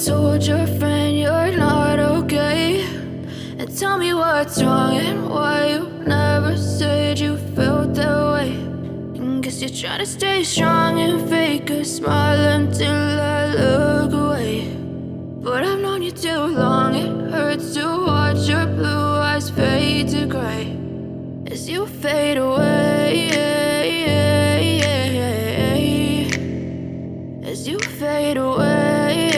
told your friend you're not okay, and tell me what's wrong and why you never said you felt that way. And guess you're trying to stay strong and fake a smile until I look away. But I've known you too long, it hurts to watch your blue eyes fade to gray as you fade away, as you fade away.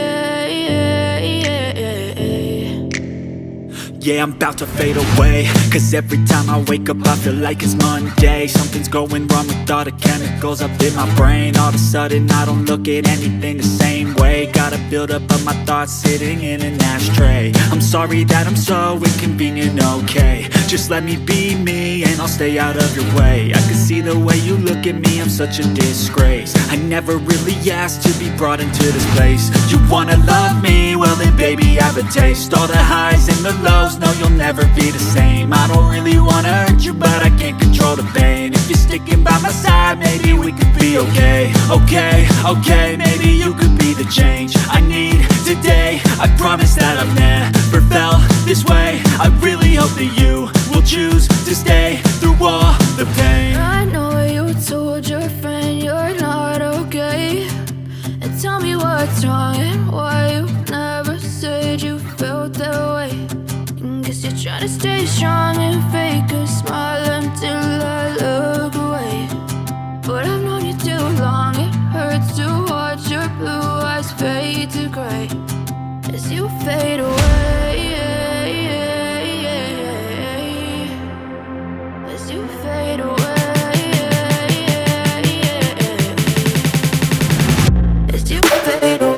Yeah, I'm about to fade away, cause every time I wake up I feel like it's Monday. Something's going wrong with all the chemicals up in my brain. All of a sudden I don't look at anything the same way. Gotta build up of my thoughts sitting in an ashtray. I'm sorry that I'm so inconvenient, okay. Just let me be me and I'll stay out of your way. I can see the way you look at me, I'm such a disgrace. I never really asked to be brought into this place. You wanna love me? Well then baby I have a taste. All the highs and the lows, no you'll never be the same. I don't really wanna hurt you but I can't control the pain. If you're sticking by my side maybe we could be okay. Okay, maybe you could be the change I need today. I promise that I've never felt this way. I really hope that you will choose to stay through all the pain. I know you told your friend you're not okay, and tell me what's wrong and why you never said you felt that way. And guess you're trying to stay strong and fake a smile until I look away. But I've known you too long, it hurts to watch your blue eyes fade to gray as you fade away, as you fade away, as you fade away.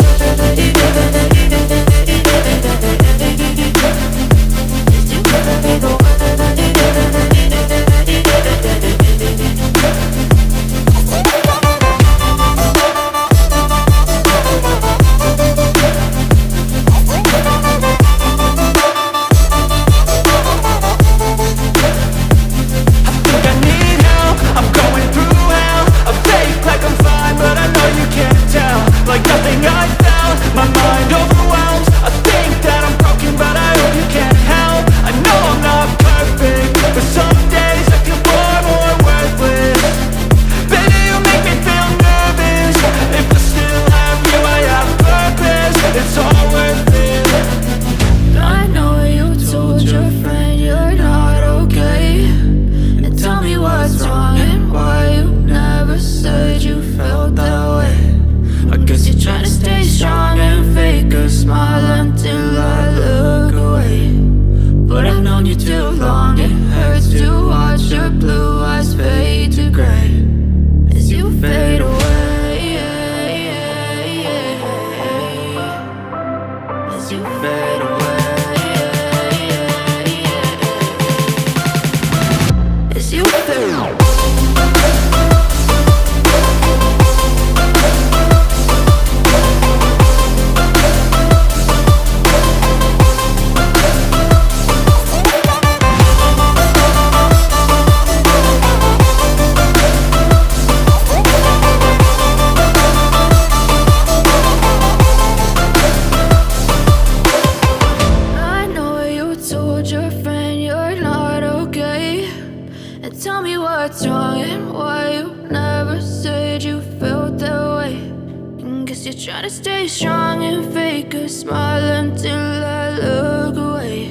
Tell me what's wrong and why you never said you felt that way. And guess you're trying to stay strong and fake a smile until I look away.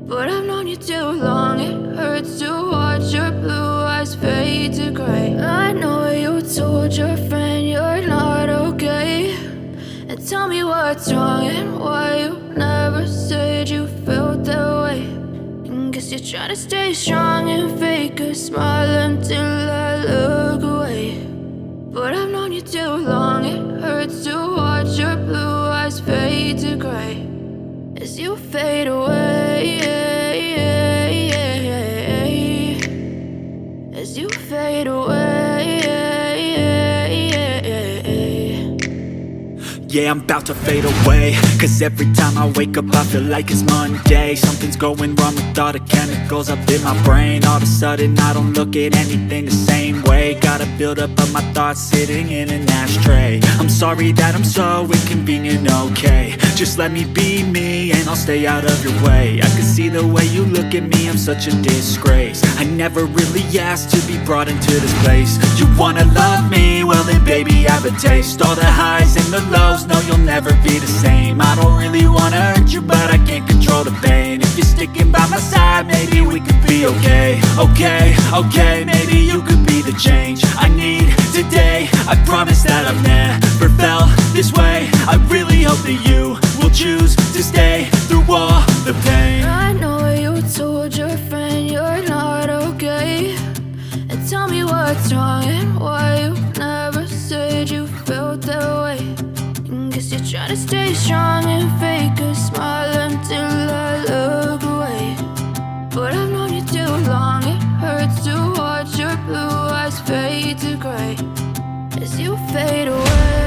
But I've known you too long, it hurts to watch your blue eyes fade to gray. I know you told your friend you're not okay, and tell me what's wrong and why you never said you felt that way. Guess you're trying to stay strong and fake a smile until I look away. But I've known you too long, it hurts to watch your blue eyes fade to gray as you fade away, as you fade away. Yeah, I'm about to fade away, cause every time I wake up I feel like it's Monday. Something's going wrong with all the chemicals up in my brain. All of a sudden I don't look at anything the same way. Gotta build up of my thoughts sitting in an ashtray. I'm sorry that I'm so inconvenient, okay. Just let me be me and I'll stay out of your way. I can see the way you look at me, I'm such a disgrace. I never really asked to be brought into this place. You wanna love me? Well then baby, have a taste. All the highs and the lows, no you'll never be the same. I don't really wanna hurt you, but I can't control the pain. If you're sticking by my side, maybe we could be okay. Okay, okay, maybe you could be the change I need today. I promise that I've never felt this way. I really hope that you will choose to stay through all the pain. I know you told your friend you're not okay, and tell me what's wrong and why you never said you felt that way. Guess you're trying to stay strong and fake a smile until I look away. But I've known you too long, it hurts to watch your blue eyes fade to gray as you fade away.